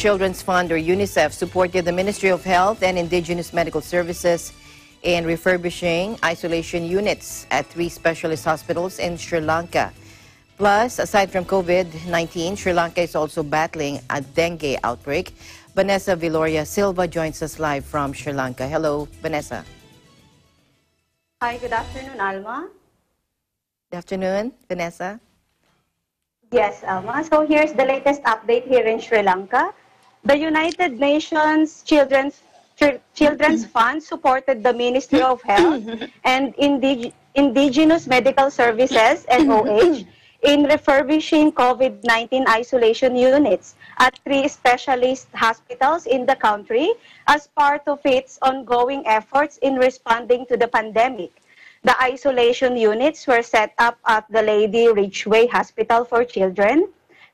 Children's Fund, or UNICEF, supported the Ministry of Health and Indigenous Medical Services in refurbishing isolation units at 3 specialist hospitals in Sri Lanka. Plus, aside from COVID-19, Sri Lanka is also battling a dengue outbreak. Vanessa Viloria Silva joins us live from Sri Lanka. Hello, Vanessa. Hi, good afternoon, Alma. Good afternoon, Vanessa. Yes, Alma. So here's the latest update here in Sri Lanka. The United Nations Children's Fund supported the Ministry of Health and Indigenous Medical Services, NOH, in refurbishing COVID-19 isolation units at 3 specialist hospitals in the country as part of its ongoing efforts in responding to the pandemic. The isolation units were set up at the Lady Ridgeway Hospital for Children,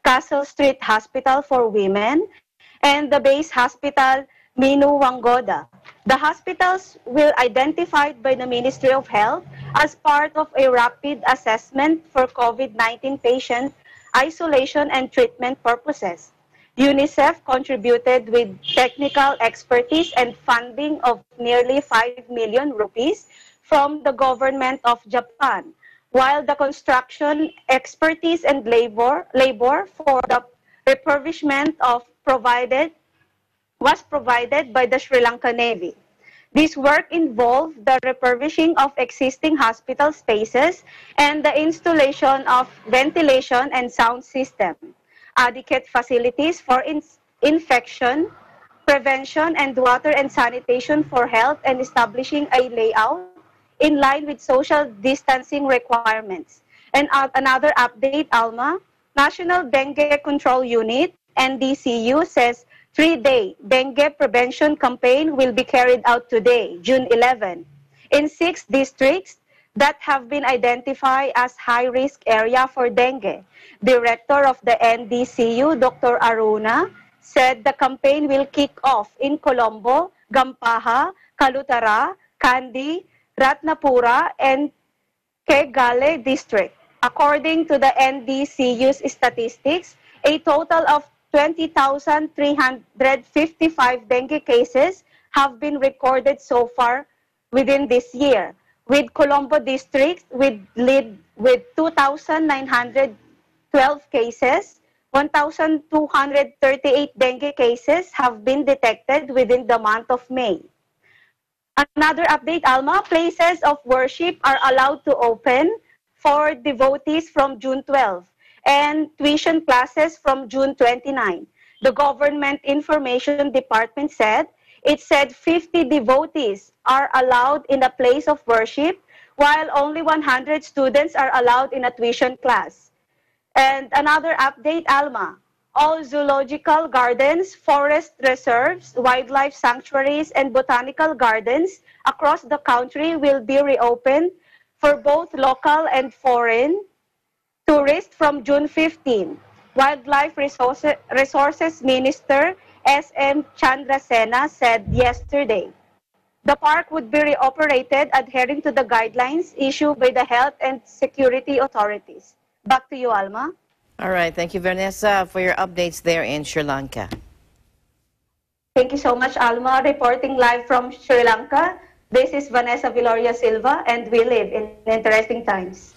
Castle Street Hospital for Women, and the base hospital Minu Wangoda. The hospitals were identified by the Ministry of Health as part of a rapid assessment for COVID-19 patient isolation and treatment purposes. UNICEF contributed with technical expertise and funding of nearly 5 million rupees from the government of Japan, while the construction expertise and labor for the refurbishment was provided by the Sri Lanka Navy. This work involved the refurbishing of existing hospital spaces and the installation of ventilation and sound system, adequate facilities for infection prevention, and water and sanitation for health, and establishing a layout in line with social distancing requirements. And another update, Alma, National Dengue Control Unit, NDCU, says 3-day dengue prevention campaign will be carried out today, June 11, in 6 districts that have been identified as high-risk area for dengue. Director of the NDCU, Dr. Aruna, said the campaign will kick off in Colombo, Gampaha, Kalutara, Kandy, Ratnapura, and Kegale district. According to the NDCU's statistics, a total of 20,355 dengue cases have been recorded so far within this year, with Colombo district with 2,912 cases. 1,238 dengue cases have been detected within the month of May. Another update, Alma, places of worship are allowed to open for devotees from June 12 and tuition classes from June 29. The Government Information Department said 50 devotees are allowed in a place of worship, while only 100 students are allowed in a tuition class. And another update, Alma, all zoological gardens, forest reserves, wildlife sanctuaries, and botanical gardens across the country will be reopened for both local and foreign tourists from June 15. Wildlife Resources Minister S.M. Chandrasena said yesterday. The park would be reoperated adhering to the guidelines issued by the health and security authorities. Back to you, Alma. All right. Thank you, Vanessa, for your updates there in Sri Lanka. Thank you so much, Alma. Reporting live from Sri Lanka. This is Vanessa Viloria Silva, and we live in interesting times.